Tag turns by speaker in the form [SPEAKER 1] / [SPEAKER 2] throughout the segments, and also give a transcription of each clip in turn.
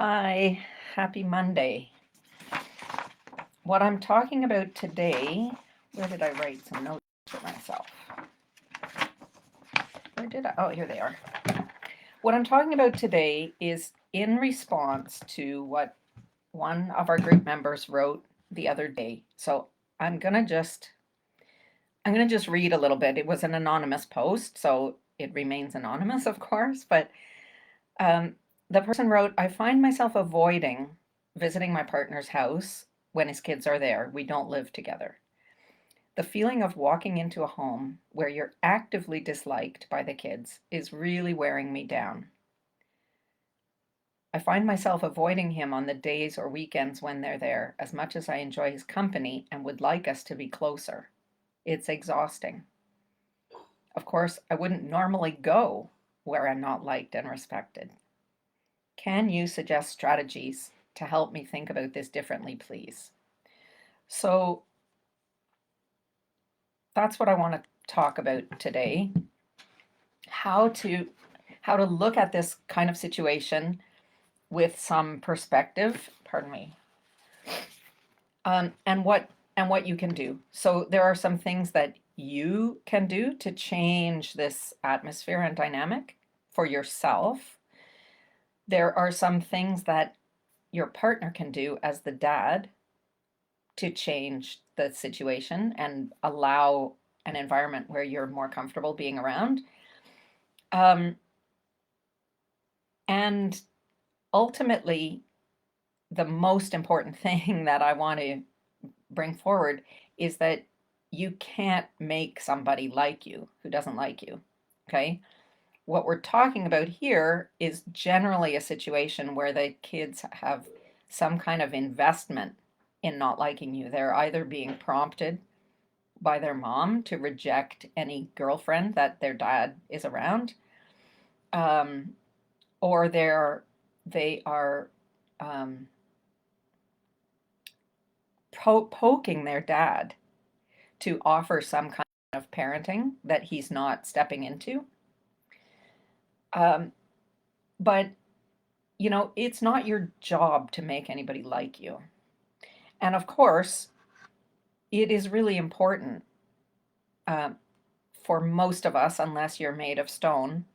[SPEAKER 1] Hi, happy Monday. What I'm talking about today, where did I write some notes for myself? Where did I? Oh, here they are. What I'm talking about today is in response to what one of our group members wrote the other day. So I'm gonna just I'm gonna just read a little bit. It was an anonymous post, so it remains anonymous, of course. But um, the person wrote, "I find myself avoiding visiting my partner's house when his kids are there. We don't live together. The feeling of walking into a home where you're actively disliked by the kids is really wearing me down. I find myself avoiding him on the days or weekends when they're there, as much as I enjoy his company and would like us to be closer. It's exhausting. Of course, I wouldn't normally go where I'm not liked and respected. Can you suggest strategies to help me think about this differently, please?" So that's what I want to talk about today. How to how to look at this kind of situation with some perspective, pardon me, and what you can do. So there are some things that you can do to change this atmosphere and dynamic for yourself. There are some things that your partner can do as the dad to change the situation and allow an environment where you're more comfortable being around. Um, and ultimately, the most important thing that I want to bring forward is that you can't make somebody like you who doesn't like you. Okay. What we're talking about here is generally a situation where the kids have some kind of investment in not liking you. They're either being prompted by their mom to reject any girlfriend that their dad is around, um, or they are um, poking their dad to offer some kind of parenting that he's not stepping into. Um, but, it's not your job to make anybody like you. And of course, it is really important uh, for most of us, unless you're made of stone,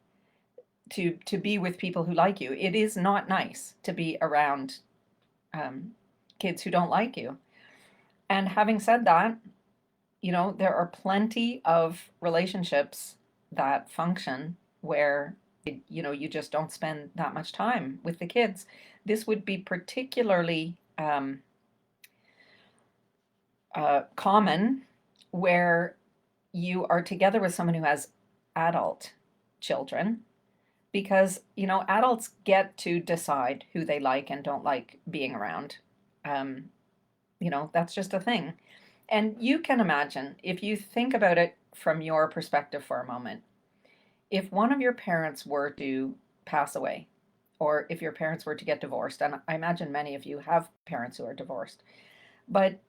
[SPEAKER 1] to be with people who like you. It is not nice to be around um, kids who don't like you. And having said that, there are plenty of relationships that function where you just don't spend that much time with the kids. This would be particularly common where you are together with someone who has adult children, because adults get to decide who they like and don't like being around. um, that's just a thing. And you can imagine, if you think about it from your perspective for a moment, if one of your parents were to pass away, or if your parents were to get divorced, and I imagine many of you have parents who are divorced, but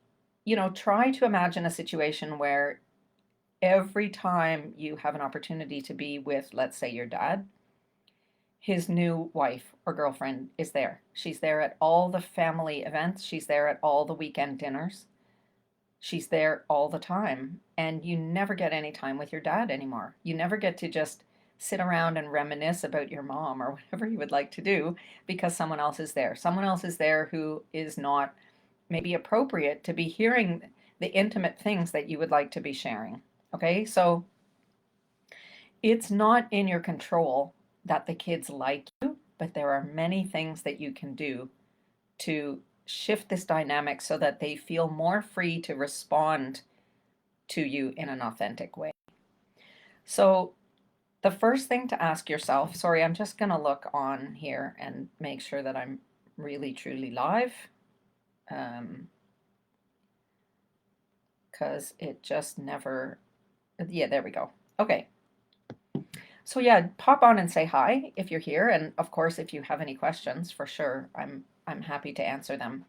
[SPEAKER 1] try to imagine a situation where every time you have an opportunity to be with, let's say, your dad, his new wife or girlfriend is there. She's there at all the family events, she's there at all the weekend dinners. She's there all the time, and you never get any time with your dad anymore. You never get to just sit around and reminisce about your mom or whatever you would like to do, because someone else is there. Someone else is there who is not maybe appropriate to be hearing the intimate things that you would like to be sharing. Okay, so it's not in your control that the kids like you, but there are many things that you can do to shift this dynamic so that they feel more free to respond to you in an authentic way. So, the first thing to ask yourself, sorry, I'm just going to look on here and make sure that I'm really truly live, because it just never, yeah, there we go. Okay. So yeah, pop on and say hi if you're here, and of course, if you have any questions, for sure, I'm happy to answer them.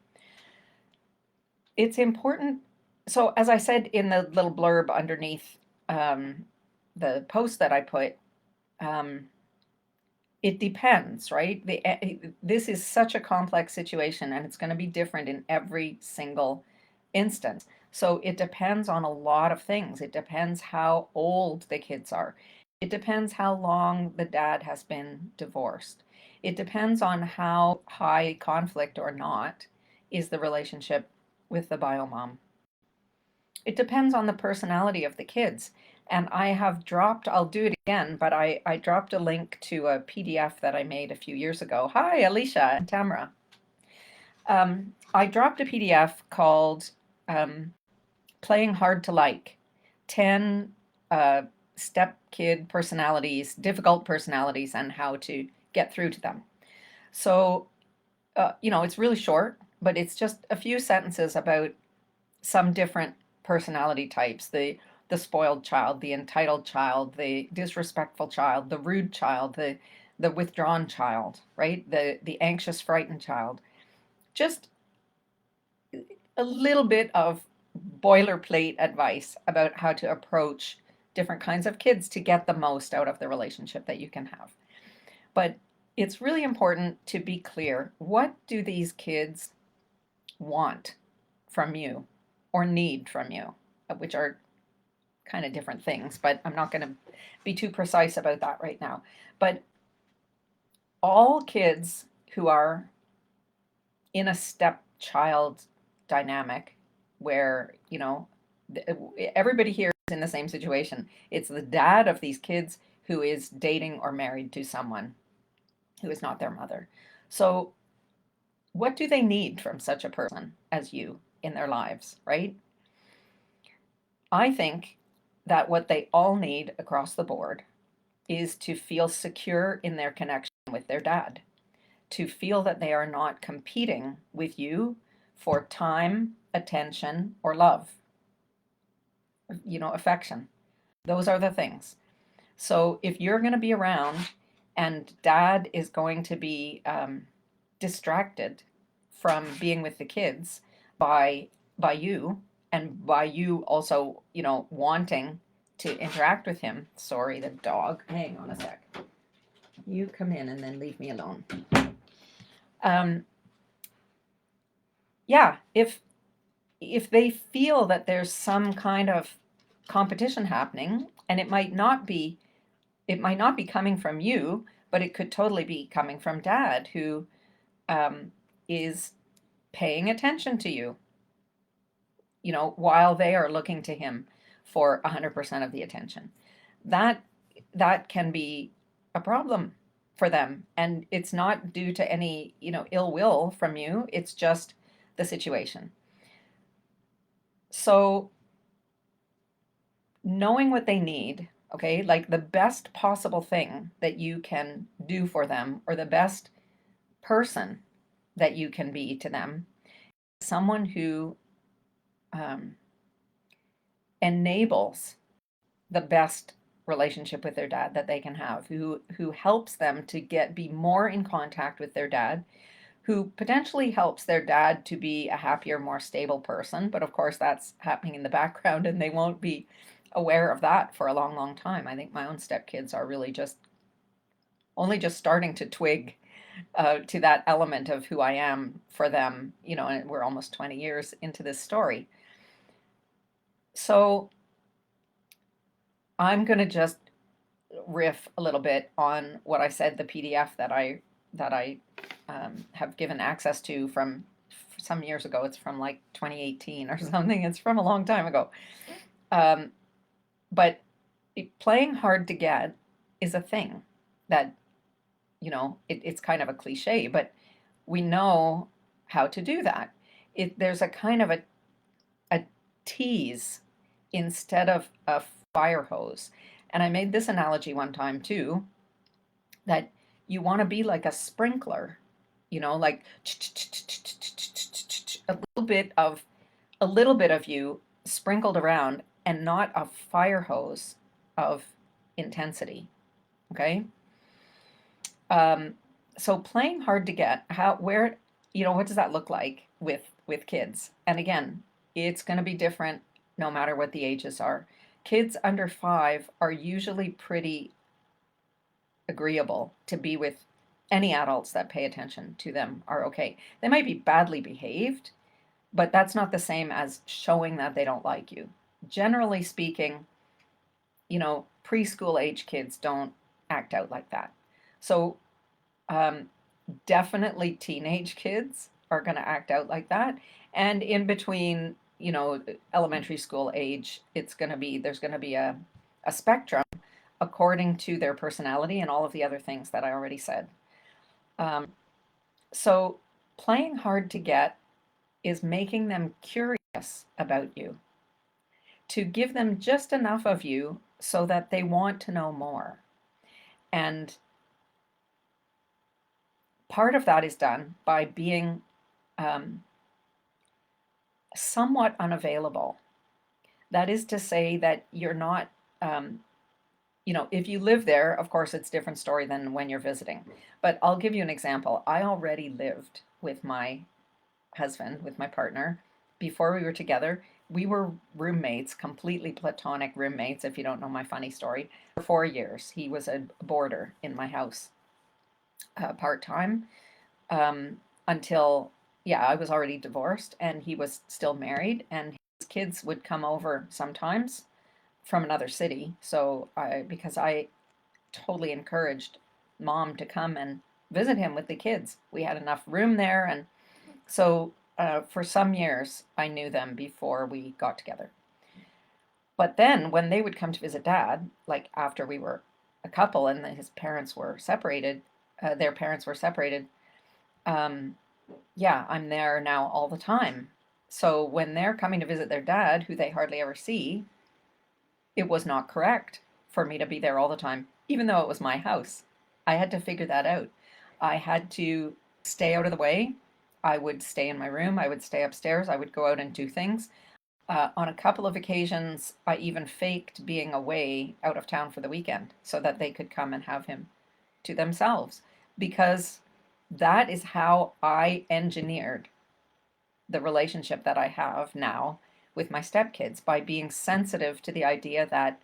[SPEAKER 1] It's important. So as I said in the little blurb underneath the post that I put, um, It depends, right? This is such a complex situation, and it's going to be different in every single instance. So it depends on a lot of things. It depends how old the kids are. It depends how long the dad has been divorced. It depends on how high conflict or not is the relationship with the bio mom. It depends on the personality of the kids. And I have dropped, I'll do it again, but I dropped a link to a PDF that I made a few years ago. Hi, Alicia and Tamara. I dropped a PDF called Playing Hard to Like 10 step kid personalities, difficult personalities, and how to get through to them. So, it's really short, but it's just a few sentences about some different personality types, the spoiled child, the entitled child, the disrespectful child, the rude child, the withdrawn child, right? The anxious, frightened child. Just a little bit of boilerplate advice about how to approach different kinds of kids to get the most out of the relationship that you can have. But it's really important to be clear. What do these kids want from you or need from you, which are kind of different things, but I'm not going to be too precise about that right now. But all kids who are in a stepchild dynamic where, everybody here is in the same situation. It's the dad of these kids who is dating or married to someone who is not their mother. So, what do they need from such a person as you in their lives, right? I think that what they all need across the board is to feel secure in their connection with their dad, to feel that they are not competing with you for time, attention, or love, affection. Those are the things. So if you're going to be around and dad is going to be distracted from being with the kids by you, and by you also, wanting to interact with him. Sorry, the dog. Hang on a sec. You come in and then leave me alone. Yeah, if they feel that there's some kind of competition happening, and it might not be coming from you, but it could totally be coming from dad, who is paying attention to you, while they are looking to him for 100% of the attention. That can be a problem for them, and it's not due to any, ill will from you. It's just the situation. So knowing what they need, okay, like the best possible thing that you can do for them, or the best person that you can be to them, someone who enables the best relationship with their dad that they can have, who helps them to be more in contact with their dad, who potentially helps their dad to be a happier, more stable person. But of course, that's happening in the background, and they won't be aware of that for a long, long time. I think my own stepkids are really only just starting to twig to that element of who I am for them, and we're almost 20 years into this story. So I'm going to just riff a little bit on what I said, the PDF that I have given access to from some years ago. It's from like 2018 or something. It's from a long time ago. But playing hard to get is a thing that, it's kind of a cliche, but we know how to do that. There's a kind of a tease instead of a fire hose. And I made this analogy one time too, that you want to be like a sprinkler, like a little bit of you sprinkled around, and not a fire hose of intensity. Okay. So playing hard to get, what does that look like with kids? And again, it's going to be different no matter what the ages are. Kids under 5 are usually pretty agreeable to be with any adults that pay attention to them are okay. They might be badly behaved, but that's not the same as showing that they don't like you. Generally speaking, preschool age kids don't act out like that. So, um, definitely teenage kids are going to act out like that. And in between, elementary school age, there's going to be a spectrum according to their personality and all of the other things that I already said. Um, so, playing hard to get is making them curious about you, to give them just enough of you so that they want to know more. And part of that is done by being um, somewhat unavailable. That is to say that you're not, um, if you live there, of course, it's a different story than when you're visiting. But I'll give you an example. I already lived with my husband, with my partner, before we were together. We were roommates, completely platonic roommates, if you don't know my funny story, for 4 years. He was a boarder in my house, part time, um, until, yeah, I was already divorced and he was still married, and his kids would come over sometimes from another city. So because I totally encouraged mom to come and visit him with the kids, we had enough room there. And so for some years, I knew them before we got together. But then when they would come to visit dad, like after we were a couple and his parents were separated, their parents were separated, um, yeah, I'm there now all the time. So when they're coming to visit their dad, who they hardly ever see, it was not correct for me to be there all the time, even though it was my house. I had to figure that out. I had to stay out of the way. I would stay in my room. I would stay upstairs. I would go out and do things. On a couple of occasions, I even faked being away out of town for the weekend so that they could come and have him to themselves, because that is how I engineered the relationship that I have now with my stepkids, by being sensitive to the idea that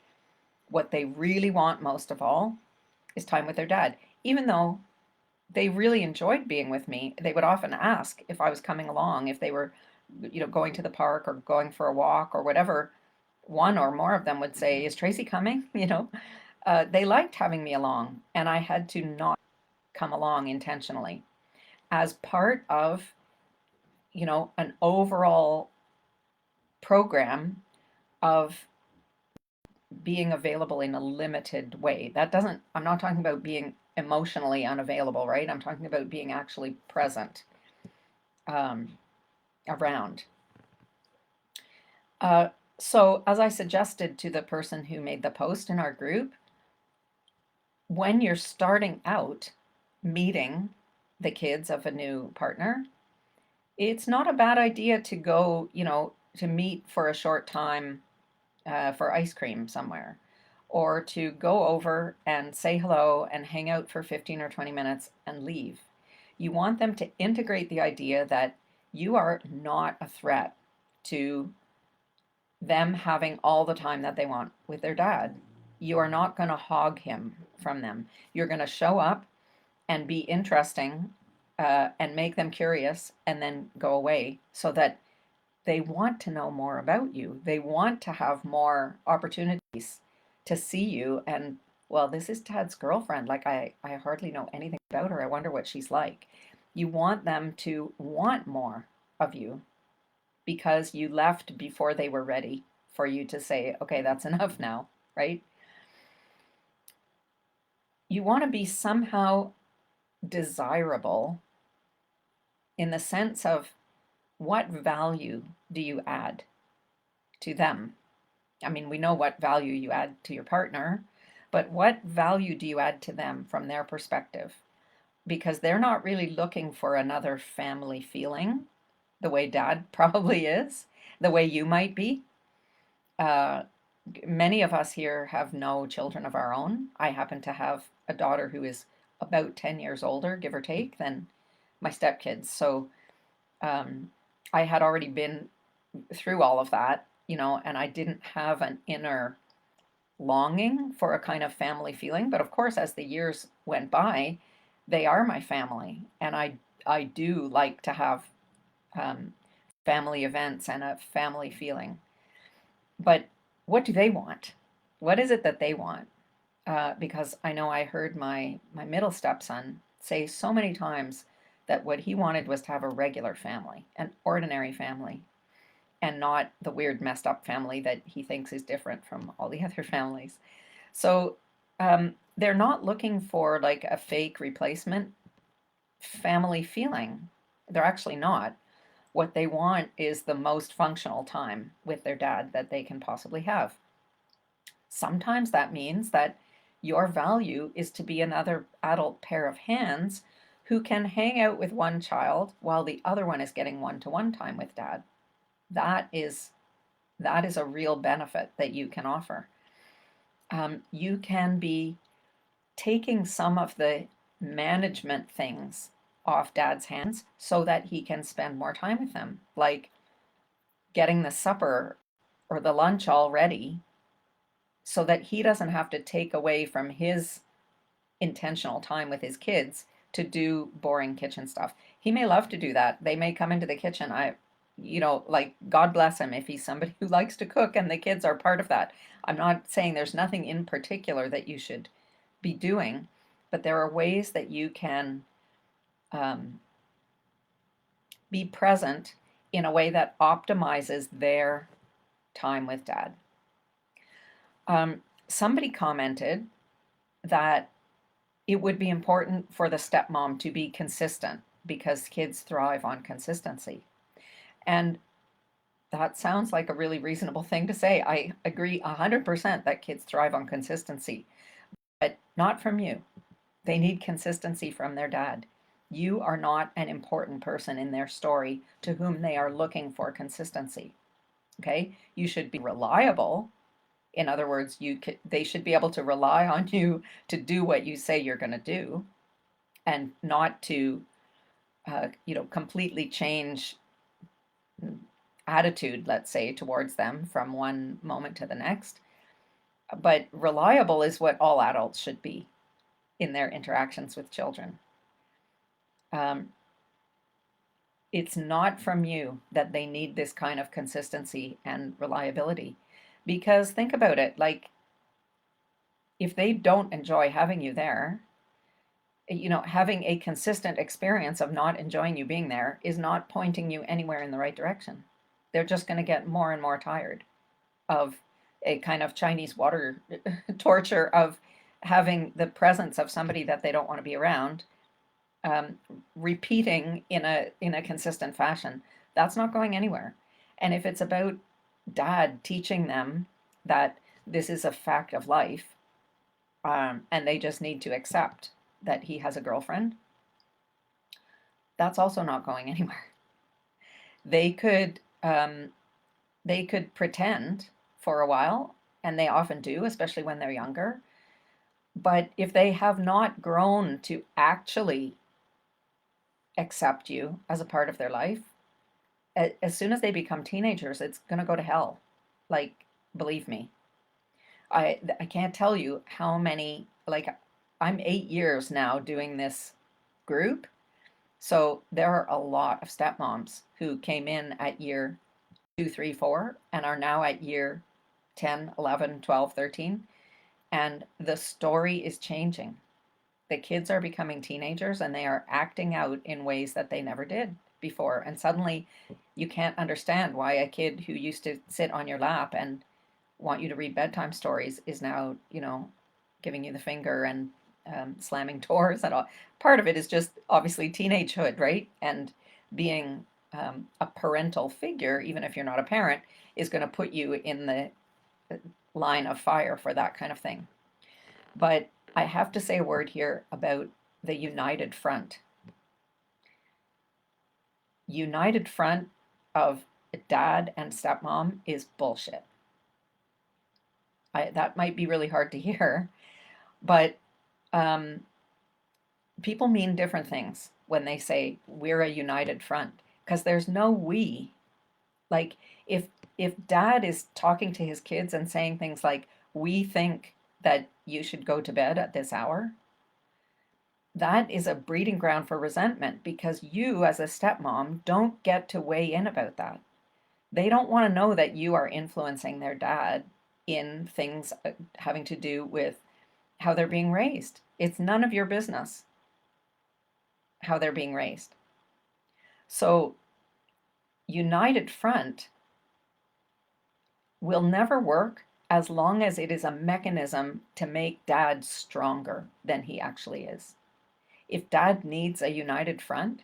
[SPEAKER 1] what they really want most of all is time with their dad. Even though they really enjoyed being with me, they would often ask if I was coming along, if they were, going to the park or going for a walk or whatever. One or more of them would say, "Is Tracy coming?" They liked having me along, and I had to not come along intentionally as part of, an overall program of being available in a limited way. I'm not talking about being emotionally unavailable, right? I'm talking about being actually present, um, around. Uh, so, as I suggested to the person who made the post in our group, when you're starting out meeting the kids of a new partner, it's not a bad idea to go, to meet for a short time, for ice cream somewhere, or to go over and say hello and hang out for 15 or 20 minutes and leave. You want them to integrate the idea that you are not a threat to them having all the time that they want with their dad. You are not going to hog him from them. You're going to show up and be interesting, and make them curious and then go away, so that they want to know more about you. They want to have more opportunities to see you. And, well, this is Tad's girlfriend. Like, I hardly know anything about her. I wonder what she's like. You want them to want more of you because you left before they were ready for you to say, okay, that's enough now, right? You want to be somehow desirable in the sense of, what value do you add to them? I mean, we know what value you add to your partner, but what value do you add to them from their perspective? Because they're not really looking for another family feeling the way dad probably is, the way you might be. Uh, Many of us here have no children of our own. I happen to have a daughter who is about 10 years older, give or take, than my stepkids. So um, I had already been through all of that, and I didn't have an inner longing for a kind of family feeling. But of course, as the years went by, they are my family, and I do like to have um, family events and a family feeling. But what do they want? What is it that they want? Because I know I heard my middle stepson say so many times that what he wanted was to have a regular family, an ordinary family, and not the weird messed up family that he thinks is different from all the other families. So they're not looking for like a fake replacement family feeling. They're actually not. What they want is the most functional time with their dad that they can possibly have. Sometimes that means that your value is to be another adult pair of hands who can hang out with one child while the other one is getting one-to-one time with dad. That is that is a real benefit that you can offer. You can be taking some of the management things off dad's hands so that he can spend more time with them, like getting the supper or the lunch all ready so that he doesn't have to take away from his intentional time with his kids to do boring kitchen stuff. He may love to do that. They may come into the kitchen. Like, God bless him if he's somebody who likes to cook and the kids are part of that. I'm not saying there's nothing in particular that you should be doing, but there are ways that you can um, be present in a way that optimizes their time with dad. Somebody commented that it would be important for the stepmom to be consistent because kids thrive on consistency. And that sounds like a really reasonable thing to say. I agree 100% that kids thrive on consistency, but not from you. They need consistency from their dad. You are not an important person in their story to whom they are looking for consistency. Okay? You should be reliable. In other words, they should be able to rely on you to do what you say you're going to do, and not to, completely change attitude, let's say, towards them from one moment to the next. But reliable is what all adults should be in their interactions with children. Um, it's not from you that they need this kind of consistency and reliability. Because think about it, like, if they don't enjoy having you there, having a consistent experience of not enjoying you being there is not pointing you anywhere in the right direction. They're just going to get more and more tired of a kind of Chinese water torture of having the presence of somebody that they don't want to be around, repeating in a consistent fashion. That's not going anywhere. And if it's about dad teaching them that this is a fact of life, and they just need to accept that he has a girlfriend, that's also not going anywhere. They could pretend for a while, and they often do, especially when they're younger. But if they have not grown to actually accept you as a part of their life, as soon as they become teenagers, it's going to go to hell. Like, believe me. I can't tell you how many, like, I'm 8 years now doing this group. So there are a lot of stepmoms who came in at year 2, 3, 4 and are now at year 10, 11, 12, 13. And the story is changing. The kids are becoming teenagers and they are acting out in ways that they never did before. And suddenly you can't understand why a kid who used to sit on your lap and want you to read bedtime stories is now, giving you the finger and slamming doors and all. Part of it is just obviously teenagehood, right? And being a parental figure, even if you're not a parent, is going to put you in the line of fire for that kind of thing. But I have to say a word here about the united front. United front of dad and stepmom is bullshit. That might be really hard to hear, but people mean different things when they say we're a united front, because there's no we. Like, if dad is talking to his kids and saying things like, we think that you should go to bed at this hour, that is a breeding ground for resentment because you, as a stepmom, don't get to weigh in about that. They don't want to know that you are influencing their dad in things having to do with how they're being raised. It's none of your business how they're being raised. So, united front will never work as long as it is a mechanism to make dad stronger than he actually is. If dad needs a united front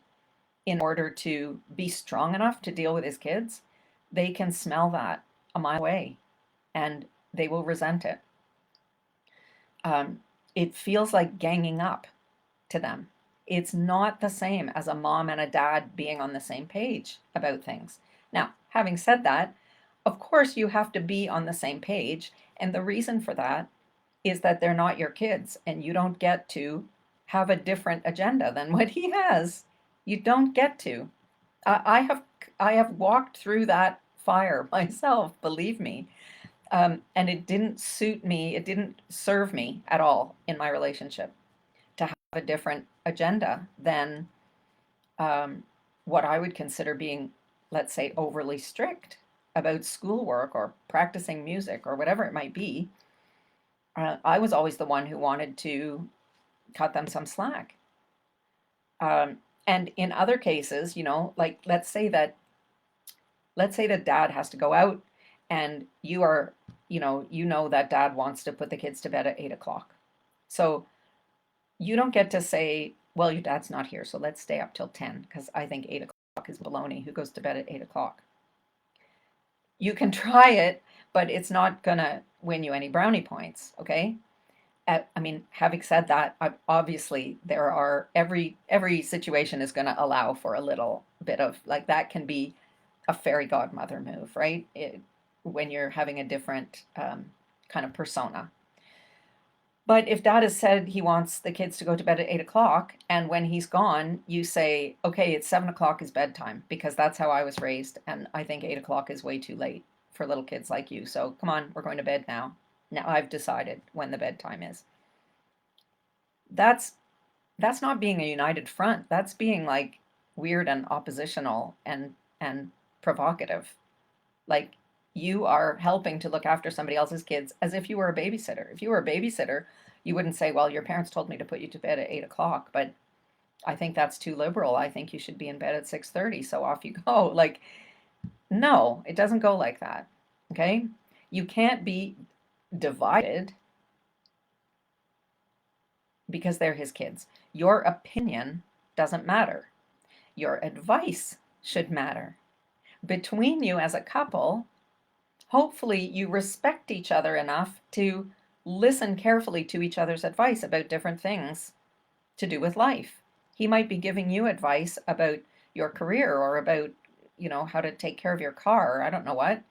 [SPEAKER 1] in order to be strong enough to deal with his kids, they can smell that a mile away and they will resent it. It feels like ganging up to them. It's not the same as a mom and a dad being on the same page about things. Now, having said that, of course you have to be on the same page. And the reason for that is that they're not your kids and you don't get to have a different agenda than what he has. You don't get to. I have walked through that fire myself, believe me. And it didn't suit me. It didn't serve me at all in my relationship to have a different agenda than what I would consider being, let's say, overly strict about schoolwork or practicing music or whatever it might be. I was always the one who wanted to cut them some slack. And in other cases, like let's say that dad has to go out and you are, that dad wants to put the kids to bed at 8 o'clock. So you don't get to say, well, your dad's not here, so let's stay up till 10 because I think 8 o'clock is baloney. Who goes to bed at 8 o'clock? You can try it, but it's not gonna win you any brownie points, okay? I mean, having said that, obviously there are every situation is going to allow for a little bit of like that can be a fairy godmother move, right? When you're having a different kind of persona. But if dad has said he wants the kids to go to bed at 8 o'clock, and when he's gone, you say, okay, it's 7 o'clock is bedtime, because that's how I was raised, and I think 8 o'clock is way too late for little kids like you. So come on, we're going to bed now. Now I've decided when the bedtime is. That's not being a united front. That's being like weird and oppositional and provocative. Like you are helping to look after somebody else's kids as if you were a babysitter. If you were a babysitter, you wouldn't say, well, your parents told me to put you to bed at 8 o'clock, but I think that's too liberal. I think you should be in bed at 6:30. So off you go. Like, no, it doesn't go like that. Okay. You can't be divided because they're his kids. Your opinion doesn't matter. Your advice should matter. Between you as a couple, hopefully you respect each other enough to listen carefully to each other's advice about different things to do with life. He might be giving you advice about your career or about, how to take care of your car, or I don't know what.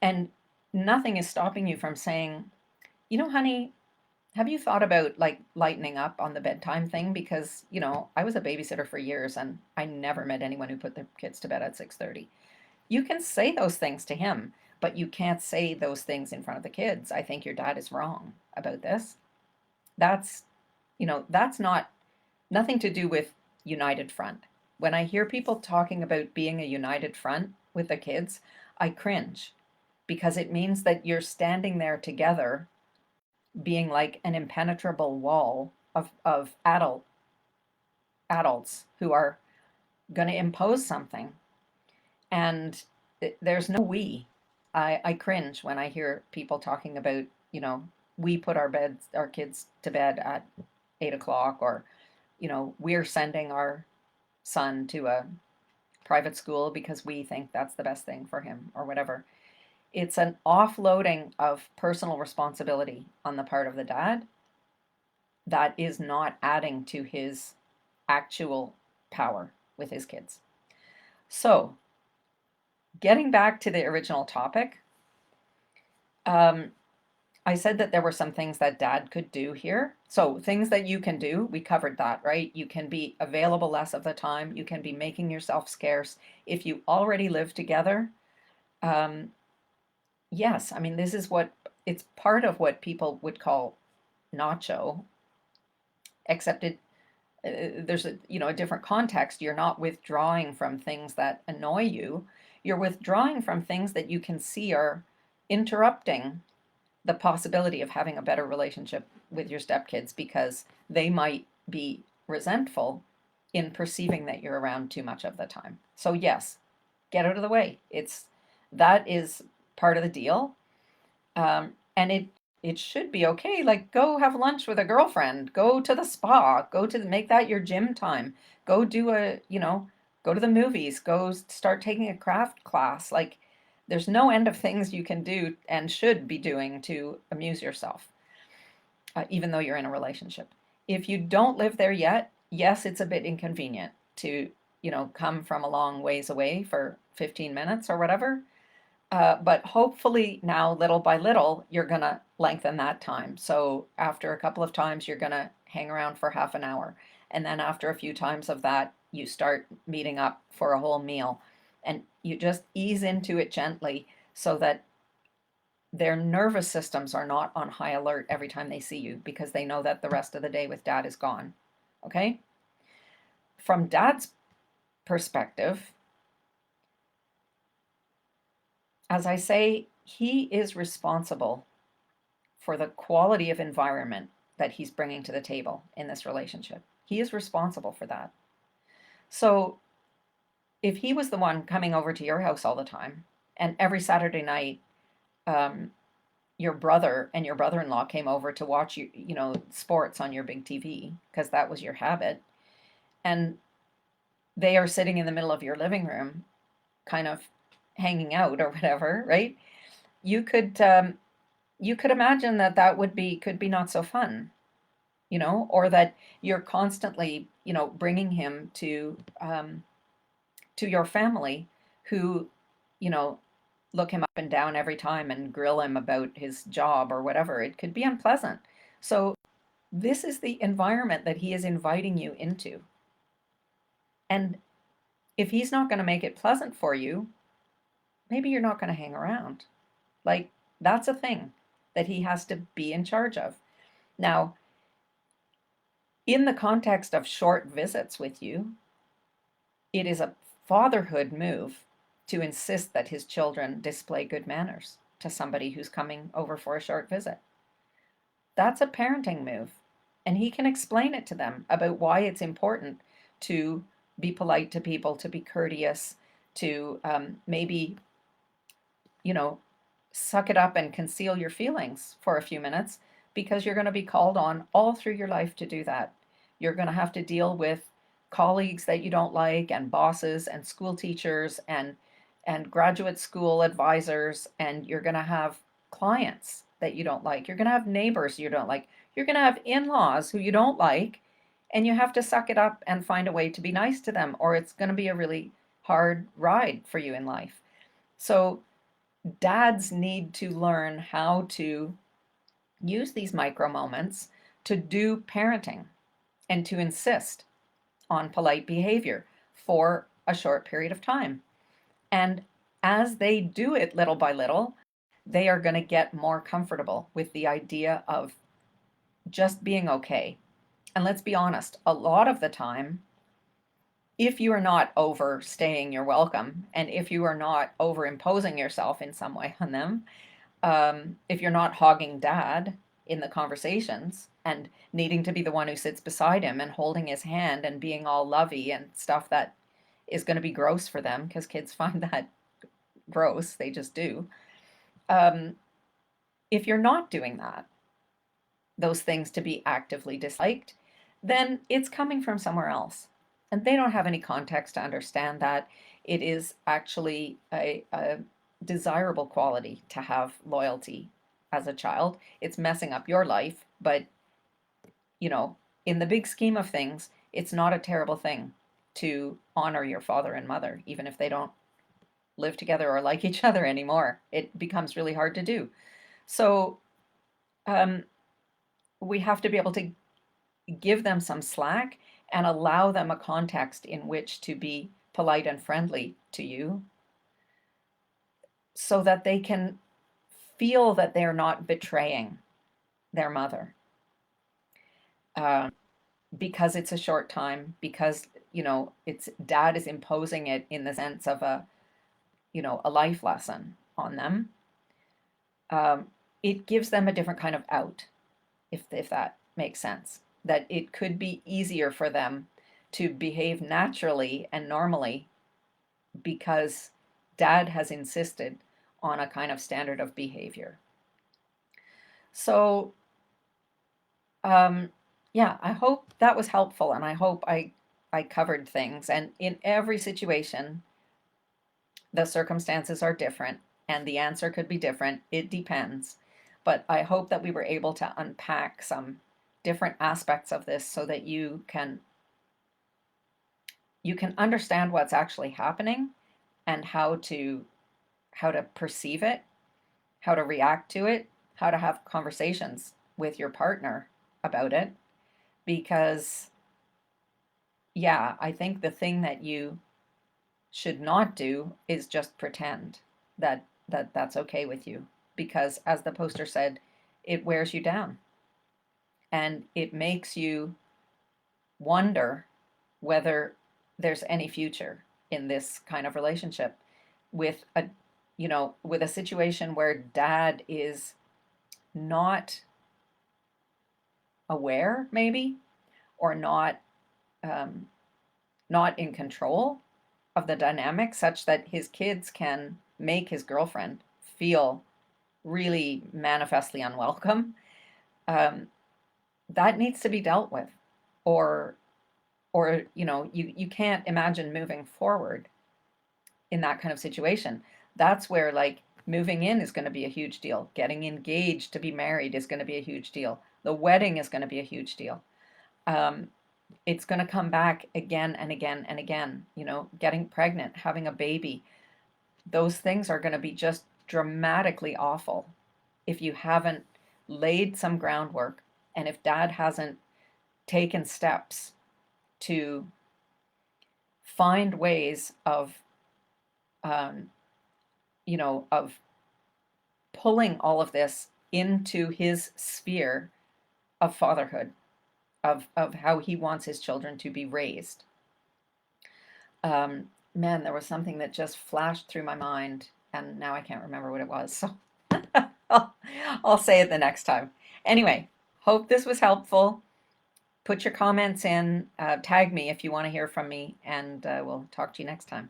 [SPEAKER 1] And nothing is stopping you from saying, honey, have you thought about like lightening up on the bedtime thing? Because, I was a babysitter for years and I never met anyone who put their kids to bed at 6:30. You can say those things to him, but you can't say those things in front of the kids. I think your dad is wrong about this. That's, that's not nothing to do with united front. When I hear people talking about being a united front with the kids, I cringe because it means that you're standing there together being like an impenetrable wall of adults who are going to impose something. And there's no we. I cringe when I hear people talking about, we put our kids to bed at 8 o'clock, or, we're sending our son to a private school because we think that's the best thing for him or whatever. It's an offloading of personal responsibility on the part of the dad that is not adding to his actual power with his kids. So, getting back to the original topic, I said that there were some things that dad could do here. So, things that you can do, we covered that, right? You can be available less of the time. You can be making yourself scarce. If you already live together, yes, I mean, this is what it's part of what people would call nacho, except there's a different context. You're not withdrawing from things that annoy you. You're withdrawing from things that you can see are interrupting the possibility of having a better relationship with your stepkids, because they might be resentful in perceiving that you're around too much of the time. So yes, get out of the way. That is part of the deal. And it should be okay. Like, go have lunch with a girlfriend, go to the spa, make that your gym time, go do go to the movies, go start taking a craft class. Like, there's no end of things you can do and should be doing to amuse yourself, even though you're in a relationship. If you don't live there yet, yes, it's a bit inconvenient to, come from a long ways away for 15 minutes or whatever. But hopefully now, little by little, you're going to lengthen that time. So after a couple of times, you're going to hang around for half an hour. And then after a few times of that, you start meeting up for a whole meal. And you just ease into it gently so that their nervous systems are not on high alert every time they see you, because they know that the rest of the day with dad is gone. Okay? From dad's perspective, as I say, he is responsible for the quality of environment that he's bringing to the table in this relationship. He is responsible for that. So if he was the one coming over to your house all the time, and every Saturday night, your brother and your brother-in-law came over to watch sports on your big TV, because that was your habit, and they are sitting in the middle of your living room, kind of hanging out or whatever, right? You could imagine that could be not so fun, or that you're constantly, bringing him to your family, who, look him up and down every time and grill him about his job or whatever. It could be unpleasant. So this is the environment that he is inviting you into. And if he's not going to make it pleasant for you, maybe you're not going to hang around. Like, that's a thing that he has to be in charge of. Now, in the context of short visits with you, it is a fatherhood move to insist that his children display good manners to somebody who's coming over for a short visit. That's a parenting move. And he can explain it to them about why it's important to be polite to people, to be courteous, to maybe, suck it up and conceal your feelings for a few minutes, because you're going to be called on all through your life to do that. You're going to have to deal with colleagues that you don't like, and bosses, and school teachers, and graduate school advisors, and you're going to have clients that you don't like. You're going to have neighbors you don't like. You're going to have in-laws who you don't like, and you have to suck it up and find a way to be nice to them, or it's going to be a really hard ride for you in life. So dads need to learn how to use these micro moments to do parenting and to insist on polite behavior for a short period of time. And as they do it little by little, they are going to get more comfortable with the idea of just being okay. And let's be honest, a lot of the time, if you are not overstaying your welcome, and if you are not overimposing yourself in some way on them, if you're not hogging dad in the conversations and needing to be the one who sits beside him and holding his hand and being all lovey and stuff that is going to be gross for them, because kids find that gross, they just do. If you're not doing that, those things to be actively disliked, then it's coming from somewhere else. And they don't have any context to understand that it is actually a desirable quality to have loyalty as a child. It's messing up your life, but, in the big scheme of things, it's not a terrible thing to honor your father and mother, even if they don't live together or like each other anymore. It becomes really hard to do. So we have to be able to give them some slack and allow them a context in which to be polite and friendly to you, so that they can feel that they're not betraying their mother, um, because it's a short time, because, it's dad is imposing it in the sense of a life lesson on them. Um, it gives them a different kind of out, if that makes sense. That it could be easier for them to behave naturally and normally because dad has insisted on a kind of standard of behavior. So, um, yeah, I hope that was helpful, and I hope I covered things. And in every situation, the circumstances are different, and the answer could be different. It depends. But I hope that we were able to unpack some different aspects of this so that you can understand what's actually happening and how to perceive it, how to react to it, how to have conversations with your partner about it. Because, yeah, I think the thing that you should not do is just pretend that's okay with you. Because, as the poster said, it wears you down and it makes you wonder whether there's any future in this kind of relationship with a situation where dad is not aware, maybe, or um, not in control of the dynamic, such that his kids can make his girlfriend feel really manifestly unwelcome. um, that needs to be dealt with, or you can't imagine moving forward in that kind of situation. That's where, like, moving in is going to be a huge deal. Getting engaged to be married is going to be a huge deal. The wedding is going to be a huge deal. Um, it's going to come back again and again and again. Getting pregnant, having a baby, those things are going to be just dramatically awful if you haven't laid some groundwork, and if dad hasn't taken steps to find ways um, of pulling all of this into his sphere of fatherhood, of how he wants his children to be raised. Man, there was something that just flashed through my mind, and now I can't remember what it was. So I'll, I'll say it the next time. Anyway, hope this was helpful. Put your comments in, tag me if you want to hear from me, and we'll talk to you next time.